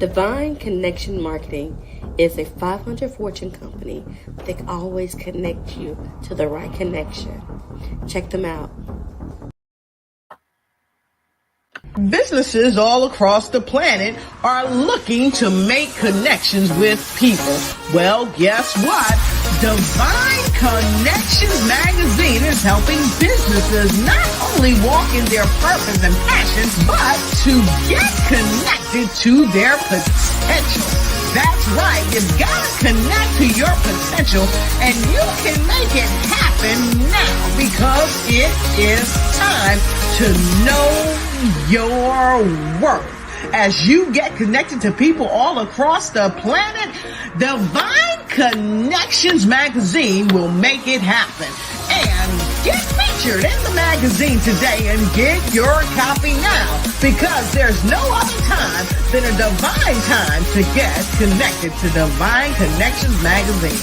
Divine Connection Marketing is a 500 Fortune company that can always connect you to the right connection. Check them out. Businesses all across the planet are looking to make connections with people. Well, guess what? Divine Connections magazine is helping businesses not only walk in their purpose and passions, but to get connected to their potential. That's right. You've got to connect to your potential, and you can make it happen now because it is time to know your worth. As you get connected to people all across the planet, Divine Connections magazine will make it happen. And get featured in the magazine today and get your copy now, because there's no other time than a divine time to get connected to Divine Connections magazine.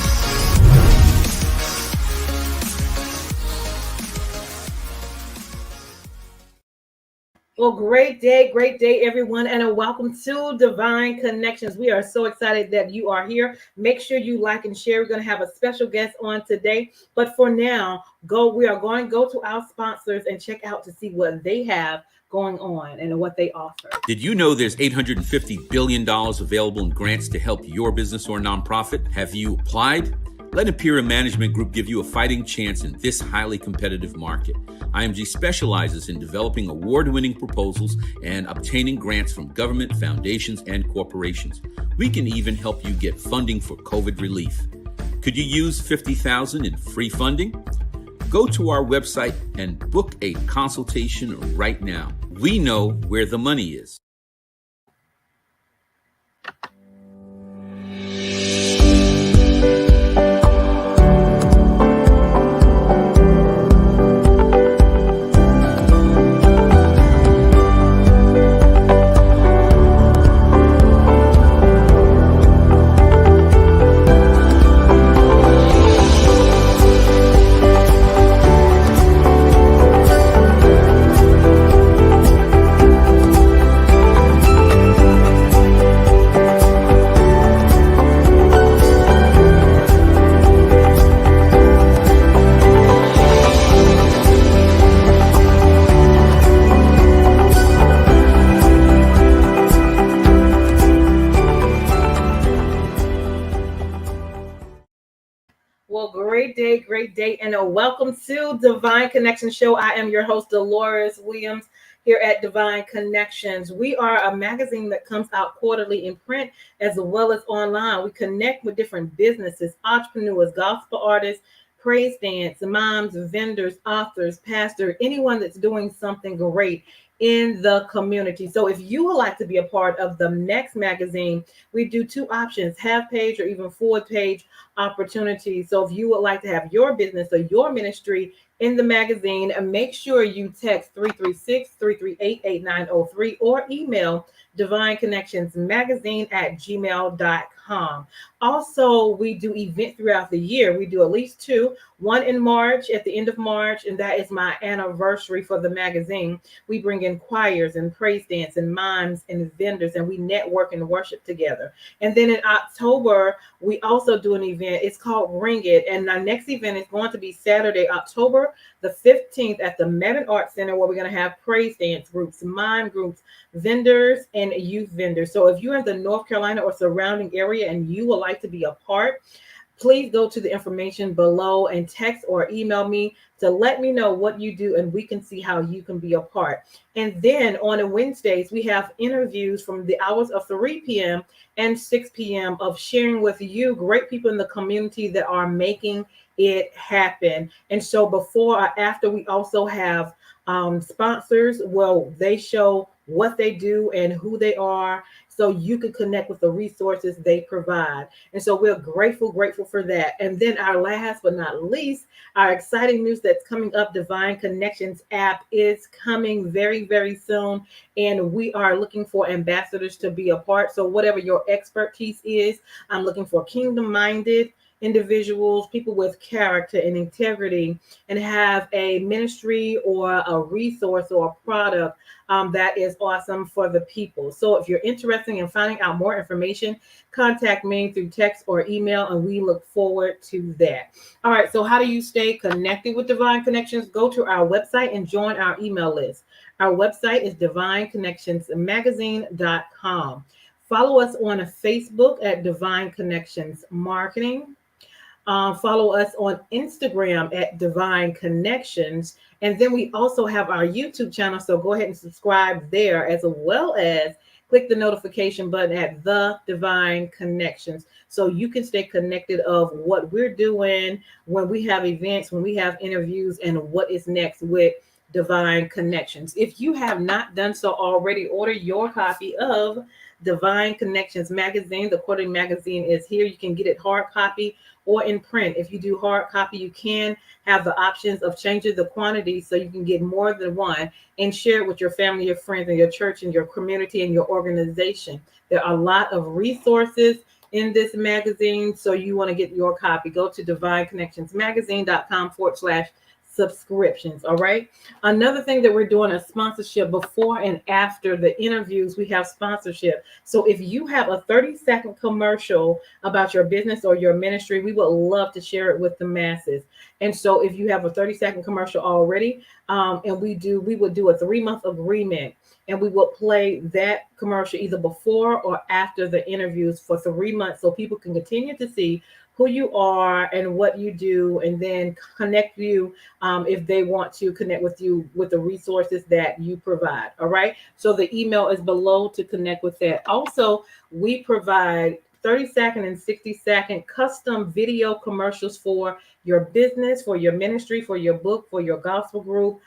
Well, great day, everyone, and welcome to Divine Connections. We are so excited that you are here. Make sure you like and share. We're going to have a special guest on today. But for now, we are going to go to our sponsors and check out to see what they have going on and what they offer. Did you know there's $850 billion available in grants to help your business or nonprofit? Have you applied? Let Imperial Management Group give you a fighting chance in this highly competitive market. IMG specializes in developing award-winning proposals and obtaining grants from government, foundations, and corporations. We can even help you get funding for COVID relief. Could you use $50,000 in free funding? Go to our website and book a consultation right now. We know where the money is. Well, great day, and welcome to Divine Connections Show. I am your host, Deloris Williams, here at Divine Connections. We are a magazine that comes out quarterly in print as well as online. We connect with different businesses, entrepreneurs, gospel artists, praise dance, moms, vendors, authors, pastors, anyone that's doing something great in the community. So if you would like to be a part of the next magazine, we do two options, half page or even full page opportunities. So if you would like to have your business or your ministry in the magazine, make sure you text 336-338-8903 or email divineconnectionsmagazine@gmail.com. Also, we do events throughout the year. We do at least two, one in March, at the end of March, and that is my anniversary for the magazine. We bring in choirs and praise dance and mimes and vendors, and we network and worship together. And then in October, we also do an event. It's called Ring It, and our next event is going to be Saturday, October the 15th at the Madden Art Center, where we're going to have praise dance groups, mime groups, vendors, and youth vendors. So if you're in the North Carolina or surrounding area and you would like to be a part, please go to the information below and text or email me to let me know what you do, and we can see how you can be a part. And then on Wednesdays, we have interviews from the hours of 3 p.m. and 6 p.m. of sharing with you great people in the community that are making it happen. And so before or after, we also have sponsors. Well, they show what they do and who they are, so you can connect with the resources they provide. And so we're grateful for that. And then our last but not least, our exciting news that's coming up, Divine Connections app is coming very, very soon. And we are looking for ambassadors to be a part. So whatever your expertise is, I'm looking for kingdom-minded, individuals, people with character and integrity, and have a ministry or a resource or a product that is awesome for the people. So if you're interested in finding out more information, contact me through text or email, and we look forward to that. All right, so how do you stay connected with Divine Connections? Go to our website and join our email list. Our website is divineconnectionsmagazine.com. Follow us on Facebook at Divine Connections Marketing. Follow us on Instagram at Divine Connections. And then we also have our YouTube channel. So go ahead and subscribe there, as well as click the notification button at The Divine Connections, so you can stay connected of what we're doing, when we have events, when we have interviews, and what is next with Divine Connections. If you have not done so already, order your copy of Divine Connections magazine. The quarterly magazine is here. You can get it hard copy or in print. If you do hard copy, you can have the options of changing the quantity so you can get more than one and share it with your family, your friends, and your church, and your community, and your organization. There are a lot of resources in this magazine, so you want to get your copy. Go to divineconnectionsmagazine.com/subscriptions. All right. Another thing that we're doing is sponsorship. Before and after the interviews, we have sponsorship. So if you have a 30-second commercial about your business or your ministry, we would love to share it with the masses. And so if you have a 30-second commercial already, and we would do a 3-month agreement, and we will play that commercial either before or after the interviews for 3 months, so people can continue to see who you are and what you do, and then connect you if they want to connect with you with the resources that you provide. All right. So the email is below to connect with that. Also, we provide 30-second and 60-second custom video commercials for your business, for your ministry, for your book, for your gospel group,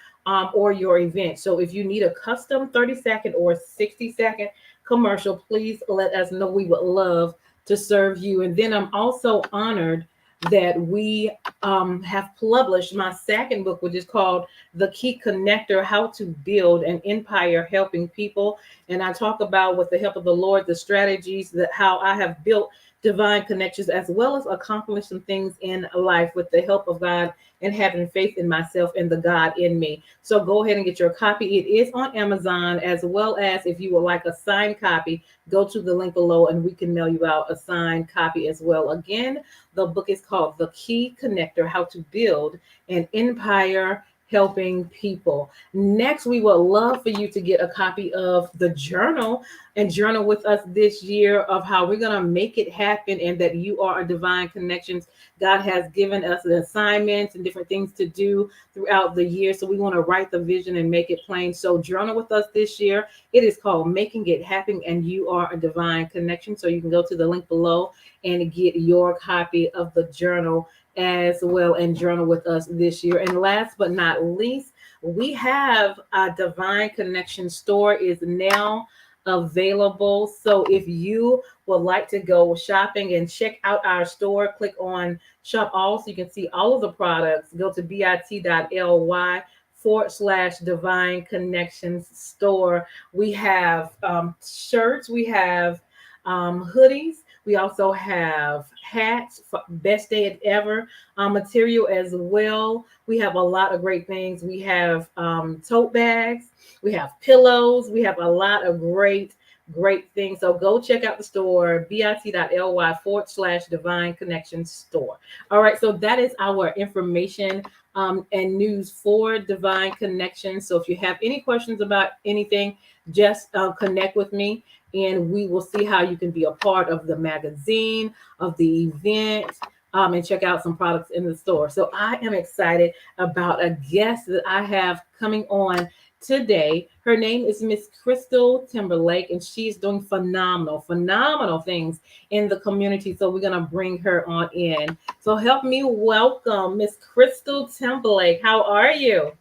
or your event. So if you need a custom 30-second or 60-second commercial, please let us know. We would love to serve you. And then I'm also honored that we have published my second book, which is called The Key Connector: How to Build an Empire Helping People. And I talk about, with the help of the Lord, the strategies that how I have built Divine Connections, as well as accomplished some things in life with the help of God and having faith in myself and the God in me. So go ahead and get your copy. It is on Amazon, as well as if you would like a signed copy, go to the link below and we can mail you out a signed copy as well. Again, the book is called The Key Connector: How to Build an Empire Helping People. Next, we would love for you to get a copy of the journal and journal with us this year of how we're going to make it happen, and that you are a Divine Connections. God has given us assignments and different things to do throughout the year. So we want to write the vision and make it plain. So journal with us this year. It is called Making It Happen, and you are a Divine Connection. So you can go to the link below and get your copy of the journal as well, and journal with us this year. And last but not least, we have a Divine Connection store is now available. So if you would like to go shopping and check out our store, click on shop all so you can see all of the products. Go to bit.ly/Divine Connections store. We have shirts, we have hoodies, we also have hats, best day ever material as well. We have a lot of great things. We have tote bags, we have pillows, we have a lot of great things. So go check out the store, bit.ly/Divine Connections store. All right, so that is our information and news for Divine Connections. So if you have any questions about anything, just connect with me, and we will see how you can be a part of the magazine, of the event, and check out some products in the store. So I am excited about a guest that I have coming on today. Her name is Miss Crystal Timberlake, and she's doing phenomenal things in the community. So we're going to bring her on in. So help me welcome Miss Crystal Timberlake. How are you?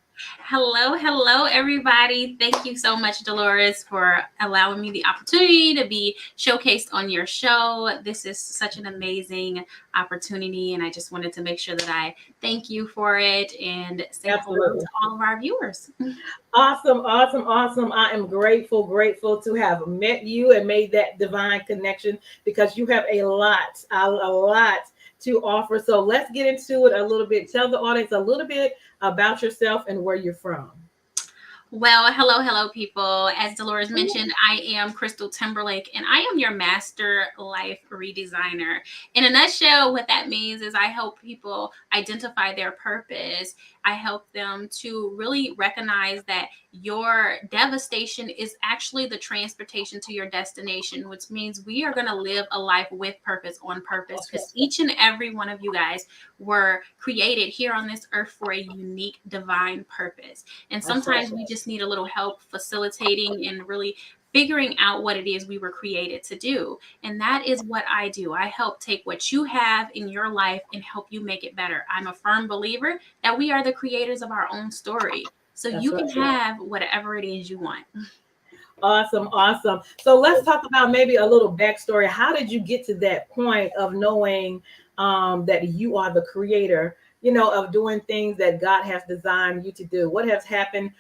Hello, everybody. Thank you so much, Deloris, for allowing me the opportunity to be showcased on your show. This is such an amazing opportunity, and I just wanted to make sure that I thank you for it and say hello to all of our viewers. Awesome. I am grateful to have met you and made that divine connection, because you have a lot to offer. So let's get into it a little bit. Tell the audience a little bit about yourself and where you're from. Well, hello, people. As Deloris mentioned, I am Crystal Timberlake, and I am your master life redesigner. In a nutshell, what that means is I help people identify their purpose. I help them to really recognize that your devastation is actually the transportation to your destination, which means we are going to live a life with purpose, on purpose, because each and every one of you guys were created here on this earth for a unique divine purpose. And sometimes we just need a little help facilitating and really figuring out what it is we were created to do. And that is what I do. I help take what you have in your life and help you make it better. I'm a firm believer that we are the creators of our own story. So you can have whatever it is you want. Awesome. So let's talk about maybe a little backstory. How did you get to that point of knowing that you are the creator, of doing things that God has designed you to do? What has happened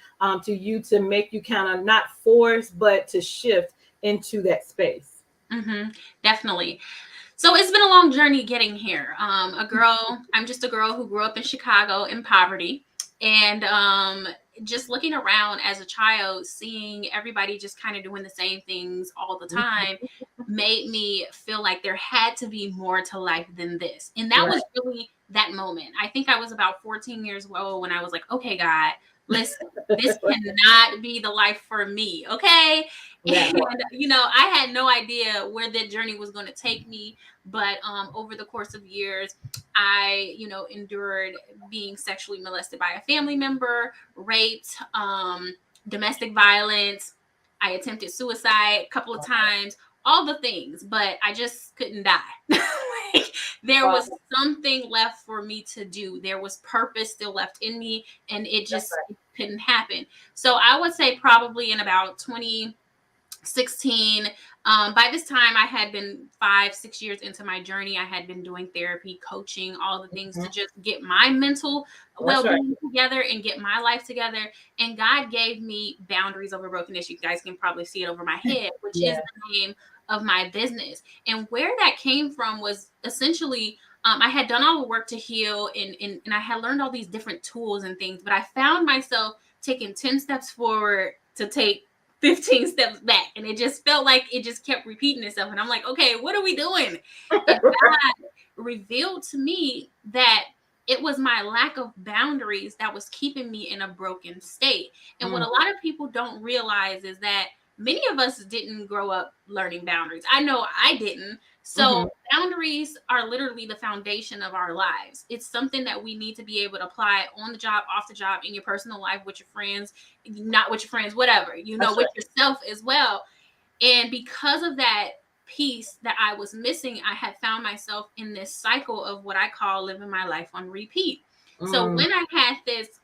to you to make you kind of not force, but to shift into that space? Definitely. So it's been a long journey getting here. I'm just a girl who grew up in Chicago in poverty. And just looking around as a child, seeing everybody just kind of doing the same things all the time made me feel like there had to be more to life than this. And that was really that moment. I think I was about 14 years old when I was like, okay, God, listen, this cannot be the life for me. Okay. And, I had no idea where that journey was going to take me. But over the course of years, I, endured being sexually molested by a family member, raped, domestic violence. I attempted suicide a couple of times, all the things, but I just couldn't die. There was something left for me to do. There was purpose still left in me, and it just couldn't happen. So I would say probably in about 2016. By this time, I had been 5-6 years into my journey. I had been doing therapy, coaching, all the things to just get my mental well-being together and get my life together. And God gave me Boundaries Over Brokenness. You guys can probably see it over my head, which is the name of my business. And where that came from was essentially, I had done all the work to heal, and I had learned all these different tools and things, but I found myself taking 10 steps forward to take 15 steps back. And it just felt like it just kept repeating itself. And I'm like, okay, what are we doing? And God revealed to me that it was my lack of boundaries that was keeping me in a broken state. And what a lot of people don't realize is that many of us didn't grow up learning boundaries. I know I didn't. So boundaries are literally the foundation of our lives. It's something that we need to be able to apply on the job, off the job, in your personal life, with your friends, not with your friends, whatever, with yourself as well. And because of that piece that I was missing, I had found myself in this cycle of what I call living my life on repeat. So when I had this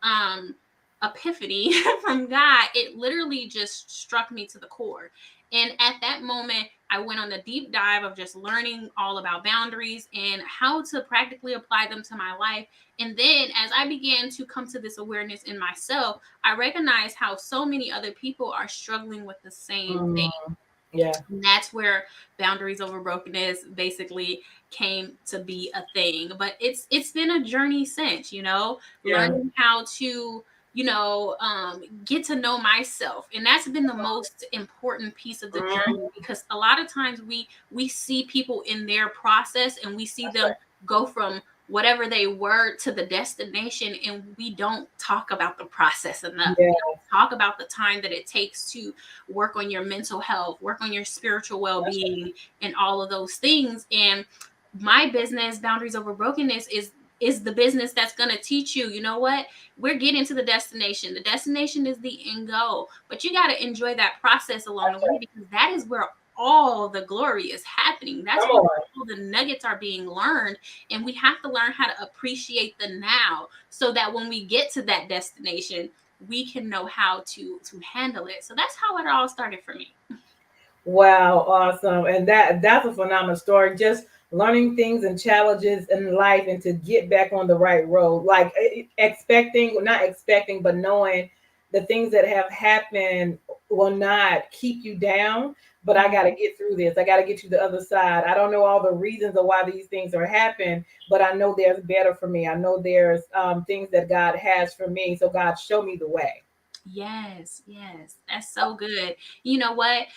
epiphany from God, it literally just struck me to the core. And at that moment, I went on a deep dive of just learning all about boundaries and how to practically apply them to my life. And then as I began to come to this awareness in myself, I recognized how so many other people are struggling with the same thing. Yeah. And that's where Boundaries Over Brokenness basically came to be a thing. But it's been a journey since, learning how to get to know myself. And that's been the most important piece of the journey, because a lot of times we see people in their process and we see them go from whatever they were to the destination, and we don't talk about the process enough. We don't talk about the time that it takes to work on your mental health, work on your spiritual well-being, and all of those things. And my business, Boundaries Over Brokenness, is the business that's going to teach you, what? We're getting to the destination. The destination is the end goal, but you got to enjoy that process along the way, because that is where all the glory is happening. That's where all the nuggets are being learned. And we have to learn how to appreciate the now, so that when we get to that destination, we can know how to handle it. So that's how it all started for me. Wow, awesome. And that's a phenomenal story. Just learning things and challenges in life, and to get back on the right road, like not expecting, but knowing the things that have happened will not keep you down, but I got to get through this. I got to get to the other side. I don't know all the reasons of why these things are happening, but I know there's better for me. I know there's things that God has for me. So God, show me the way. Yes, yes, that's so good. You know what?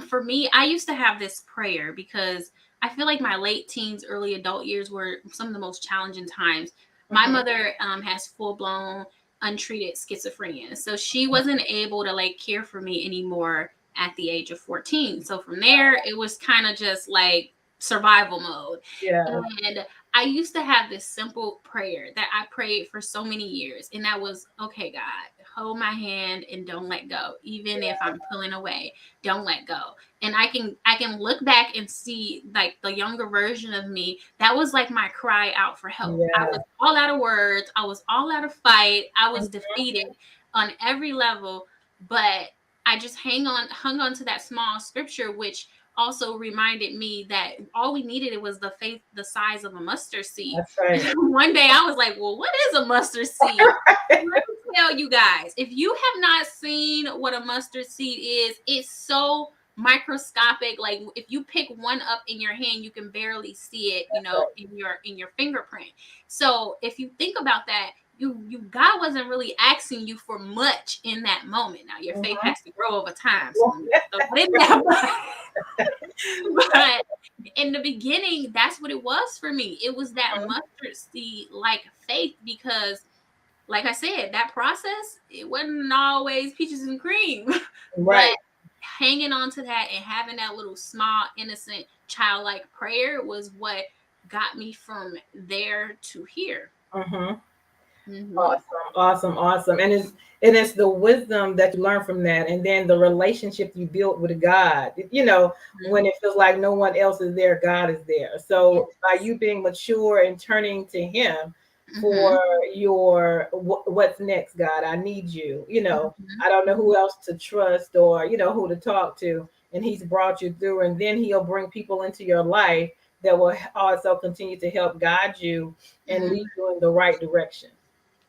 For me, I used to have this prayer because I feel like my late teens, early adult years were some of the most challenging times. My Mhm. mother has full blown untreated schizophrenia, so she wasn't able to like care for me anymore at the age of 14. So from there, it was kind of just like survival mode. Yeah. And I used to have this simple prayer that I prayed for so many years, and that was, okay, God, hold my hand and don't let go. Even if I'm pulling away, don't let go. And I can look back and see like the younger version of me. That was like my cry out for help. I Yeah. was all out of words. I was all out of fight. I was defeated on every level, but I just hung on to that small scripture, which also reminded me that all we needed, it was the faith the size of a mustard seed. That's right. One day I was like, well, what is a mustard seed? Let me tell you guys, if you have not seen what a mustard seed is, it's so microscopic. Like if you pick one up in your hand, you can barely see it, in your fingerprint. So if you think about that, you God wasn't really asking you for much in that moment. Now your faith has to grow over time. So let me throw that in there. But in the beginning, that's what it was for me. It was that mustard seed like faith, because like I said, that process, it wasn't always peaches and cream. But Right. hanging on to that and having that little small, innocent, childlike prayer was what got me from there to here. Mm-hmm. Hmm. Awesome, awesome, awesome. And it's the wisdom that you learn from that, and then the relationship you build with God. When it feels like no one else is there, God is there. So by Yes. you being mature and turning to Him Hmm. for your what's next, God, I need you. Hmm. I don't know who else to trust or who to talk to, and He's brought you through, and then He'll bring people into your life that will also continue to help guide you and Hmm. lead you in the right direction.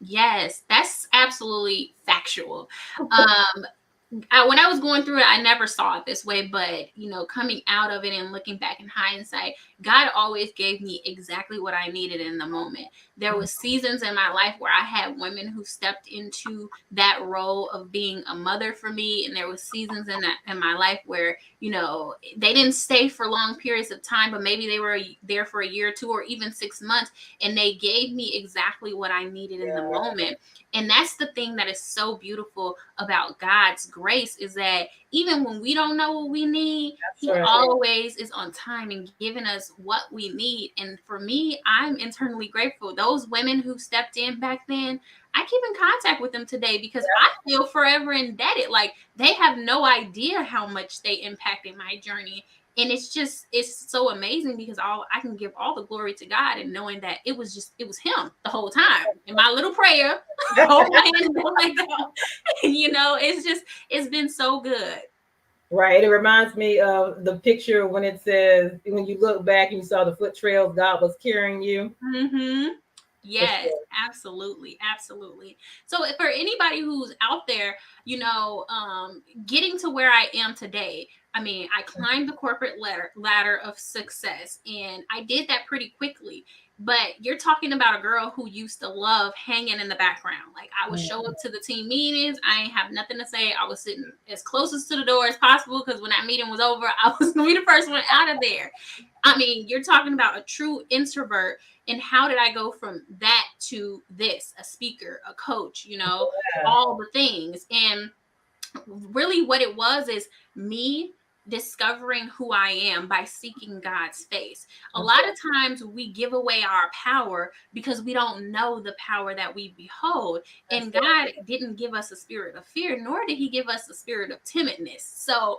Yes, that's absolutely factual. Um, when I was going through it, I never saw it this way, but coming out of it and looking back in hindsight, God always gave me exactly what I needed in the moment. There was seasons in my life where I had women who stepped into that role of being a mother for me, and there was seasons in my life where they didn't stay for long periods of time, but maybe they were there for a year or two or even 6 months, and they gave me exactly what I needed in the Yeah, moment. And that's the thing that is so beautiful about God's grace, is that even when we don't know what we need, that's He right. always is on time and giving us what we need. And for me, I'm internally grateful. Those women who stepped in back then, I keep in contact with them today because I feel forever indebted. Like they have no idea how much they impacted my journey. And it's so amazing because all I can give all the glory to God, and knowing that it was Him the whole time. In my little prayer, hold my hand and don't let go. It's been so good. Right. It reminds me of the picture when it says, when you look back and you saw the foot trails, God was carrying you. Hmm. For Yes, sure. absolutely, absolutely. So for anybody who's out there, getting to where I am today, I mean, I climbed the corporate ladder of success, and I did that pretty quickly. But you're talking about a girl who used to love hanging in the background. Like I would show up to the team meetings, I ain't have nothing to say. I was sitting as closest to the door as possible because when that meeting was over, I was gonna be the first one out of there. I mean, you're talking about a true introvert. And how did I go from that to this, a speaker, a coach, Yeah. all the things? And really what it was is me discovering who I am by seeking God's face. A That's lot right. of times we give away our power because we don't know the power that we behold. That's And right. God didn't give us a spirit of fear, nor did He give us a spirit of timidness. So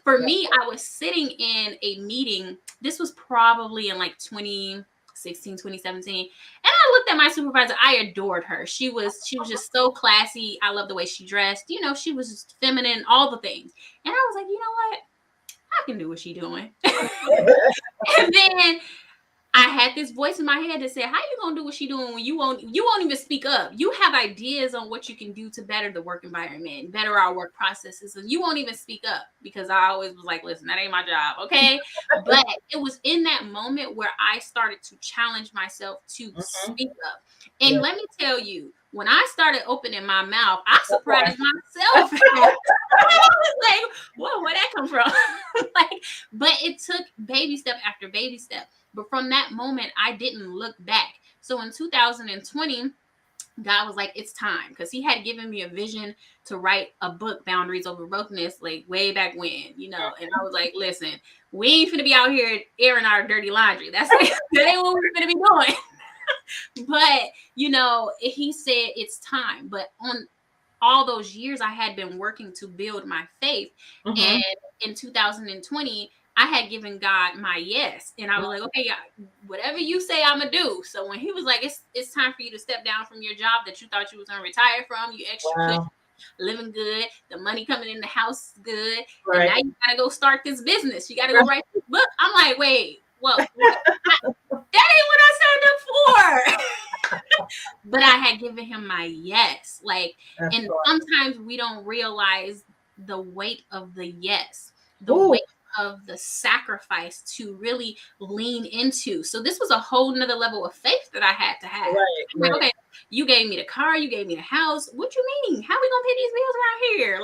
for Yeah. me, I was sitting in a meeting. This was probably in like 2016, 2017. And I looked at my supervisor. I adored her. She was just so classy. I love the way she dressed. She was just feminine, all the things. And I was like, you know what? I can do what she's doing. And then I had this voice in my head that said, how you gonna do what she doing when you won't even speak up? You have ideas on what you can do to better the work environment, better our work processes, and you won't even speak up, because I always was like, listen, that ain't my job, okay? But it was in that moment where I started to challenge myself to speak up. And let me tell you, when I started opening my mouth, I surprised myself. I was like, whoa, where'd that come from? But it took baby step after baby step. But from that moment, I didn't look back. So in 2020, God was like, it's time, because he had given me a vision to write a book, Boundaries Over Brokenness, like way back when, and I was like, listen, we ain't finna be out here airing our dirty laundry. That ain't what we're finna be doing. But, he said it's time. But on all those years, I had been working to build my faith. And in 2020, I had given God my yes. And I was like, okay, God, whatever you say, I'm going to do. So when he was like, it's time for you to step down from your job that you thought you was going to retire from, you extra cushion, living good, the money coming in the house is good. And now you got to go start this business. You got to go write this book. I'm like, wait, that ain't what I signed up for. But I had given him my yes. And sometimes we don't realize the weight of the yes, the weight of the sacrifice to really lean into. So this was a whole nother level of faith that I had to have. Like, okay, you gave me the car, you gave me the house. What you mean? How we gonna pay these bills around here?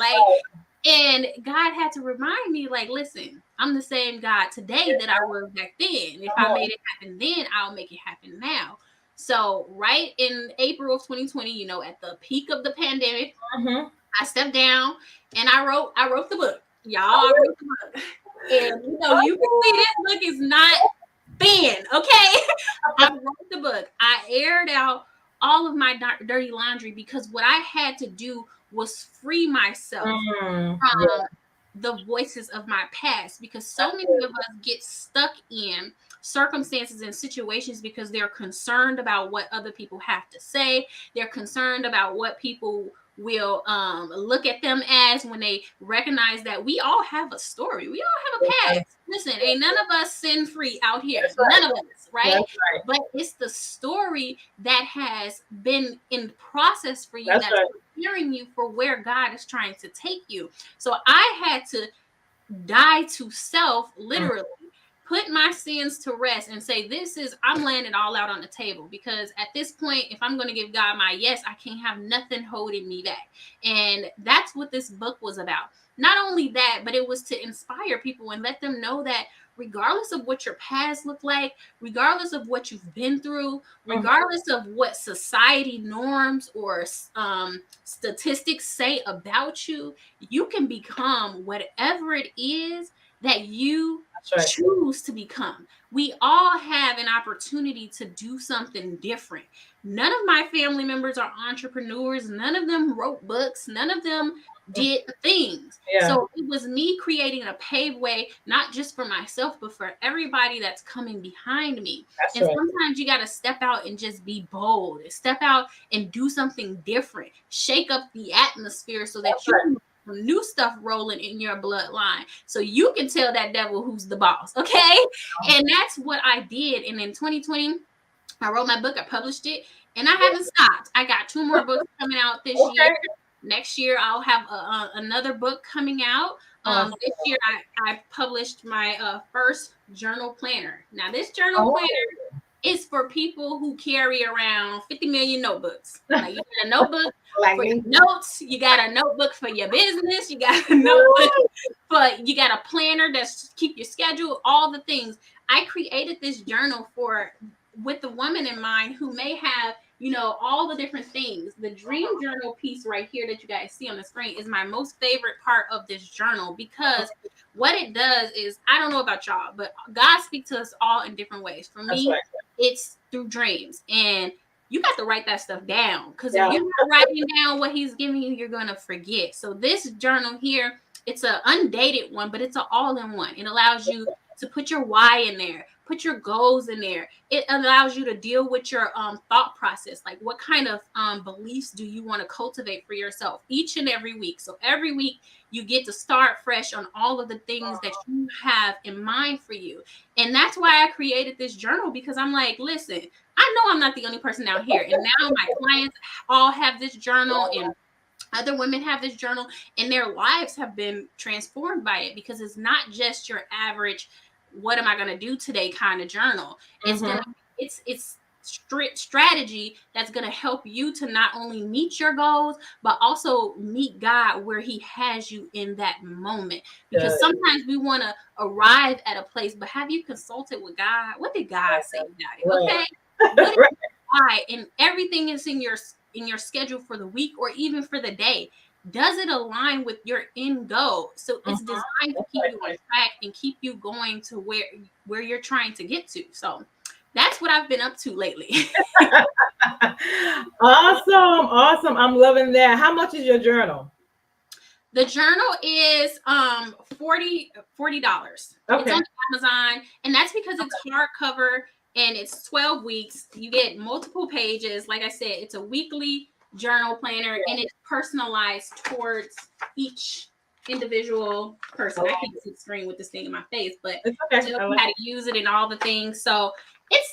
And God had to remind me, listen, I'm the same God today that I was back then. If I made it happen then, I'll make it happen now. So right in April of 2020, at the peak of the pandemic, I stepped down and I wrote the book. Y'all, I wrote the book. And you can see this book is not thin, okay? I wrote the book. I aired out all of my dirty laundry, because what I had to do was free myself from the voices of my past, because so many of us get stuck in circumstances and situations because they're concerned about what other people have to say. They're concerned about what people will look at them as when they recognize that we all have a story. We all have a past. Listen, ain't none of us sin free out here. None of us, right? But it's the story that has been in process for you that's preparing you for where God is trying to take you. So I had to die to self, literally. Put my sins to rest and say, I'm laying it all out on the table, because at this point, if I'm going to give God my yes, I can't have nothing holding me back. And that's what this book was about. Not only that, but it was to inspire people and let them know that regardless of what your past looked like, regardless of what you've been through, regardless of what society norms or statistics say about you, you can become whatever it is that you choose to become. We all have an opportunity to do something different. None of my family members are entrepreneurs. None of them wrote books. None of them did things. So it was me creating a paved way, not just for myself, but for everybody that's coming behind me. Sometimes you got to step out and just be bold. Step out and do something different. Shake up the atmosphere so that you can new stuff rolling in your bloodline, so you can tell that devil who's the boss, okay? And that's what I did. And in 2020, I wrote my book, I published it, and I haven't stopped. I got 2 more books coming out this year. Next year, I'll have another book coming out. This year, I published my first journal planner. Now, this journal planner is for people who carry around 50 million notebooks. You got a notebook for your notes. You got a notebook for your business. You got a notebook you got a planner that's keep your schedule, all the things. I created this journal with the woman in mind who may have, all the different things. The dream journal piece right here that you guys see on the screen is my most favorite part of this journal, because what it does is, I don't know about y'all, but God speaks to us all in different ways. For me, it's through dreams. And you got to write that stuff down, because if you're not writing down what he's giving you, you're going to forget. So this journal here, it's an undated one, but it's an all-in-one. It allows you to put your why in there, put your goals in there. It allows you to deal with your thought process. Like, what kind of beliefs do you want to cultivate for yourself each and every week? So every week you get to start fresh on all of the things that you have in mind for you. And that's why I created this journal, because I'm like, listen, I know I'm not the only person out here. And now my clients all have this journal, and other women have this journal, and their lives have been transformed by it, because it's not just your average, what am I going to do today kind of journal. It's going to, it's strategy that's going to help you to not only meet your goals, but also meet God where he has you in that moment. Because sometimes we want to arrive at a place, but have you consulted with God? What did God say about it? Okay. What is why? And everything is in your schedule for the week or even for the day. Does it align with your end goal? So it's designed to keep you on track and keep you going to where you're trying to get to. So that's what I've been up to lately. Awesome. I'm loving that. How much is your journal? The journal is $40. Okay. It's on Amazon, and that's because it's hardcover and it's 12 weeks. You get multiple pages. Like I said, it's a weekly journal planner, and it's personalized towards each individual person. I can't see the screen with this thing in my face, but tell you how to use it and all the things. So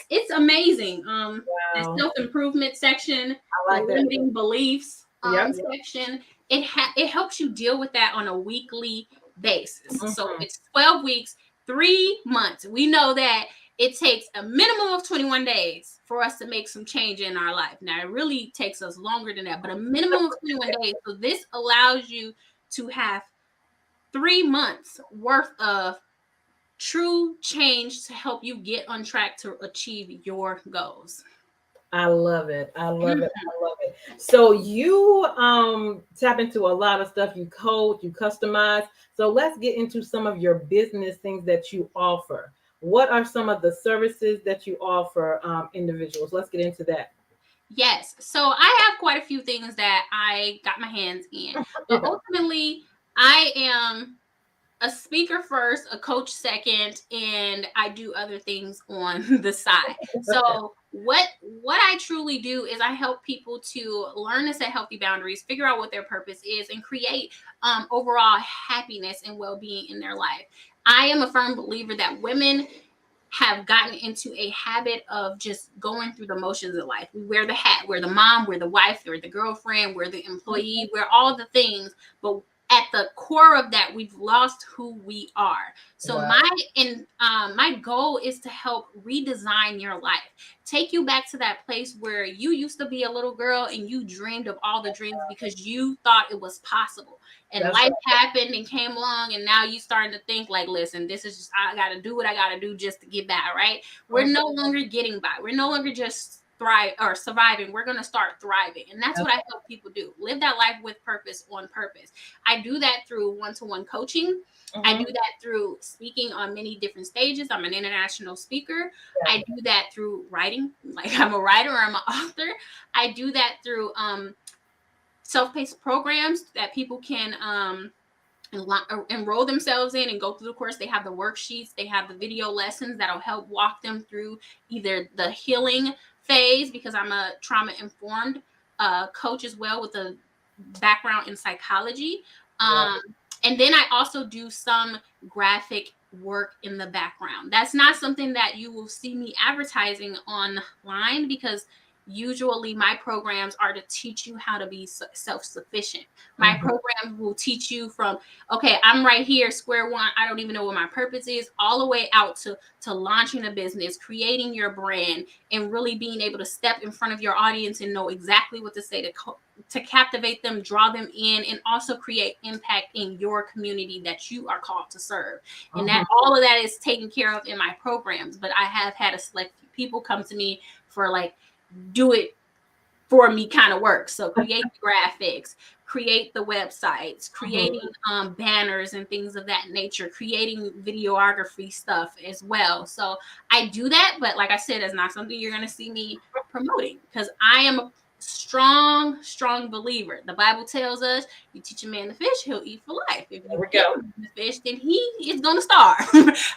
it's amazing. The self-improvement section, the limiting beliefs section. It helps you deal with that on a weekly basis. So it's 12 weeks, 3 months. We know that it takes a minimum of 21 days for us to make some change in our life. Now, it really takes us longer than that, but a minimum of 21 days. So this allows you to have 3 months worth of true change to help you get on track to achieve your goals. I love it. So you tap into a lot of stuff. You code, you customize. So let's get into some of your business things that you offer. What are some of the services that you offer individuals? Let's get into that. Yes. So I have quite a few things that I got my hands in. But ultimately, I am a speaker first, a coach second, and I do other things on the side. So what I truly do is I help people to learn to set healthy boundaries, figure out what their purpose is, and create overall happiness and well-being in their life. I am a firm believer that women have gotten into a habit of just going through the motions of life. We wear the hat, we're the mom, we're the wife, we're the girlfriend, we're the employee, we're all the things, but at the core of that, we've lost who we are. So my goal is to help redesign your life, take you back to that place where you used to be a little girl and you dreamed of all the dreams because you thought it was possible. And life happened and came along, and now you starting to think like, listen, this is just, I got to do what I got to do just to get by, right? We're no longer getting by. We're no longer just thrive or surviving. We're going to start thriving. And that's what I help people do. Live that life with purpose, on purpose. I do that through one-to-one coaching. I do that through speaking on many different stages. I'm an international speaker. I do that through writing. Like, I'm a writer or I'm an author. I do that through self-paced programs that people can enroll themselves in and go through the course. They have the worksheets. They have the video lessons that'll help walk them through either the healing phase, because I'm a trauma-informed coach as well with a background in psychology. And then I also do some graphic work in the background. That's not something that you will see me advertising online, because usually my programs are to teach you how to be self-sufficient. My program will teach you from, okay, I'm right here, square one, I don't even know what my purpose is, all the way out to launching a business, creating your brand, and really being able to step in front of your audience and know exactly what to say to captivate them, draw them in, and also create impact in your community that you are called to serve. And that all of that is taken care of in my programs. But I have had a select few people come to me for like, do it for me kind of work. So create the graphics, create the websites, creating banners and things of that nature, creating videography stuff as well. So I do that, but like I said, it's not something you're going to see me promoting, because I am strong believer. The Bible tells us you teach a man to fish, he'll eat for life. If you give him the fish, then he is going to starve.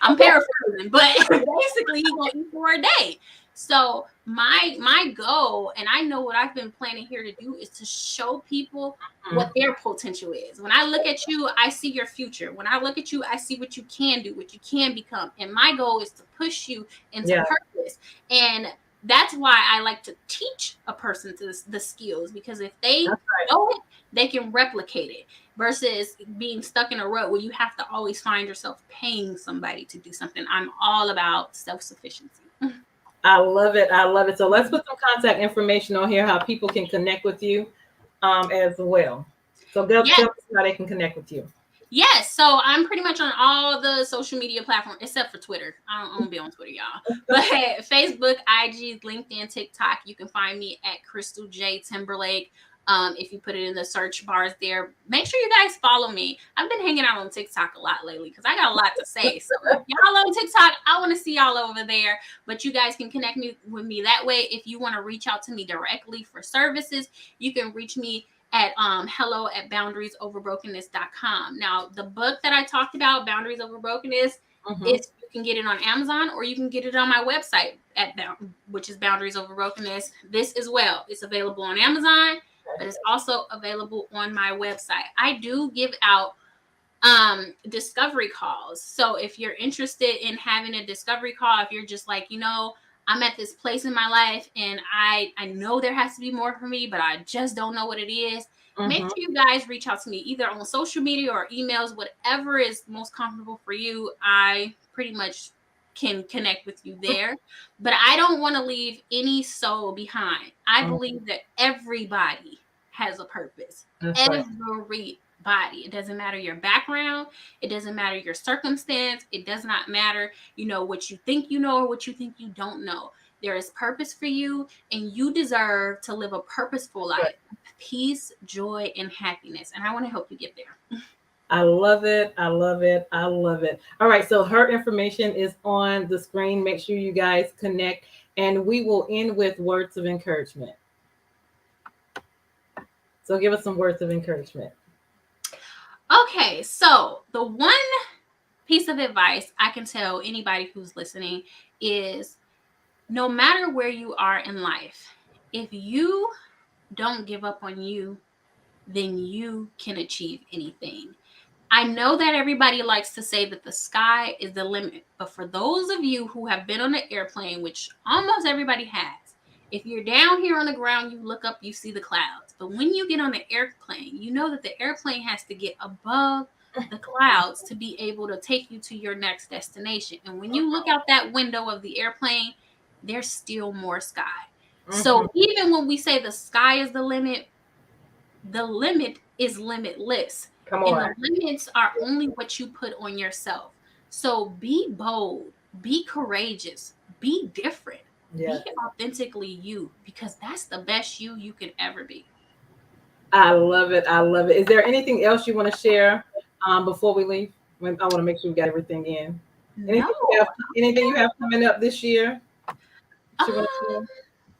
I'm paraphrasing, but basically he's going to eat for a day. So my goal, and I know what I've been planning here to do, is to show people what their potential is. When I look at you, I see your future. When I look at you, I see what you can do, what you can become. And my goal is to push you into purpose. And that's why I like to teach a person the skills, because if they know it, they can replicate it, versus being stuck in a rut where you have to always find yourself paying somebody to do something. I'm all about self-sufficiency. I love it. I love it. So let's put some contact information on here, how people can connect with you as well. So tell us how they can connect with you. Yes, so I'm pretty much on all the social media platforms except for Twitter. I don't be on Twitter, y'all. But Facebook, IG, LinkedIn, TikTok, you can find me at Crystal J Timberlake. If you put it in the search bars there, make sure you guys follow me. I've been hanging out on TikTok a lot lately because I got a lot to say. So if y'all on TikTok, I want to see y'all over there. But you guys can connect with me that way. If you want to reach out to me directly for services, you can reach me at hello@boundariesoverbrokenness.com. Now, the book that I talked about, Boundaries Over Brokenness, you can get it on Amazon, or you can get it on my website which is Boundaries Over Brokenness. This as well. It's available on Amazon, but it's also available on my website. I do give out discovery calls. So if you're interested in having a discovery call, if you're just like, I'm at this place in my life and I know there has to be more for me, but I just don't know what it is. Make sure you guys reach out to me either on social media or emails, whatever is most comfortable for you. I pretty much can connect with you there, but I don't want to leave any soul behind. I believe that everybody has a purpose. Everybody. It doesn't matter your background. It doesn't matter your circumstance. It does not matter, what you think you know or what you think you don't know. There is purpose for you, and you deserve to live a purposeful life, peace, joy, and happiness. And I want to help you get there. I love it. I love it. I love it. All right. So her information is on the screen. Make sure you guys connect, and we will end with words of encouragement. So give us some words of encouragement. Okay, so the one piece of advice I can tell anybody who's listening is, no matter where you are in life, if you don't give up on you, then you can achieve anything. I know that everybody likes to say that the sky is the limit, but for those of you who have been on an airplane, which almost everybody has, if you're down here on the ground, you look up, you see the clouds. But when you get on an airplane, you know that the airplane has to get above the clouds to be able to take you to your next destination. And when you look out that window of the airplane, there's still more sky. So even when we say the sky is the limit is limitless. And the limits are only what you put on yourself. So be bold, be courageous, be different. Be authentically you, because that's the best you can ever be. I love it. I love it. Is there anything else you want to share before we leave? I want to make sure we got everything in. Anything you have coming up this year?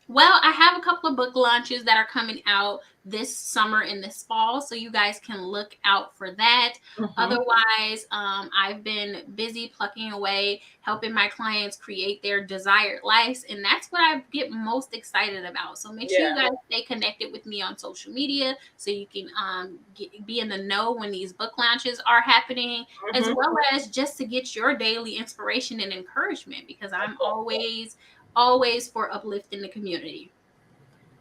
Well, I have a couple of book launches that are coming out this summer and this fall, so you guys can look out for that. Otherwise, I've been busy plucking away, helping my clients create their desired lives, and that's what I get most excited about. So make sure you guys stay connected with me on social media so you can be in the know when these book launches are happening, as well as just to get your daily inspiration and encouragement, because I'm always for uplifting the community.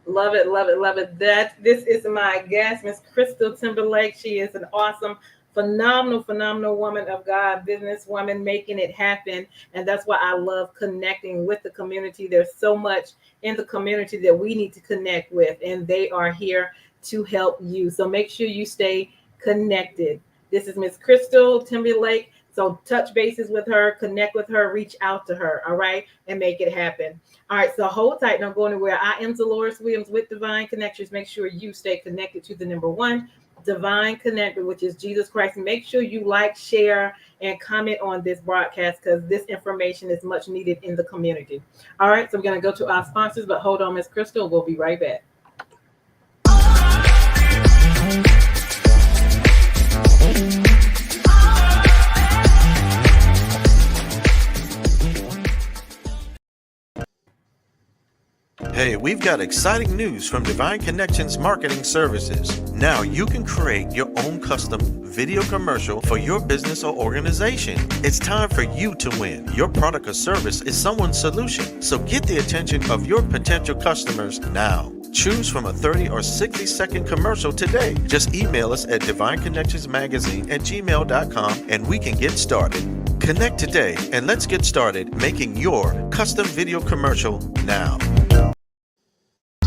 Love it, love it, love it. This is my guest, Miss Crystal Timberlake. She is an awesome, phenomenal woman of God, businesswoman, making it happen. And that's why I love connecting with the community. There's so much in the community that we need to connect with, and they are here to help you. So make sure you stay connected. This is Miss Crystal Timberlake. So touch bases with her, connect with her, reach out to her, all right, and make it happen. All right, so hold tight, don't go anywhere. I am Deloris Williams with Divine Connections. Make sure you stay connected to the number one, Divine Connector, which is Jesus Christ. And make sure you like, share, and comment on this broadcast, because this information is much needed in the community. All right, so we're going to go to our sponsors, but hold on, Miss Crystal. We'll be right back. Hey, we've got exciting news from Divine Connections Marketing Services. Now you can create your own custom video commercial for your business or organization. It's time for you to win. Your product or service is someone's solution, so get the attention of your potential customers now. Choose from a 30 or 60-second commercial today. Just email us at divineconnectionsmagazine@gmail.com and we can get started. Connect today and let's get started making your custom video commercial now.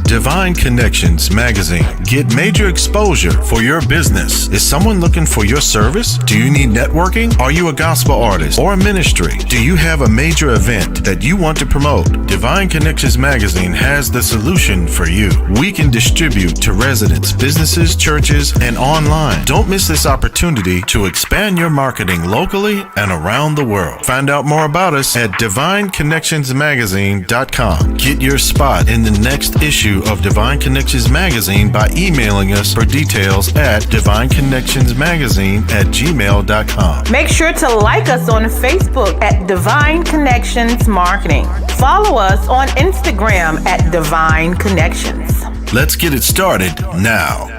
Divine Connections Magazine. Get major exposure for your business. Is someone looking for your service? Do you need networking? Are you a gospel artist or a ministry? Do you have a major event that you want to promote? Divine Connections Magazine has the solution for you. We can distribute to residents, businesses, churches, and online. Don't miss this opportunity to expand your marketing locally and around the world. Find out more about us at divineconnectionsmagazine.com. Get your spot in the next issue of Divine Connections Magazine by emailing us for details at divineconnectionsmagazine@gmail.com. Make sure to like us on Facebook at Divine Connections Marketing. Follow us on Instagram at Divine Connections. Let's get it started now.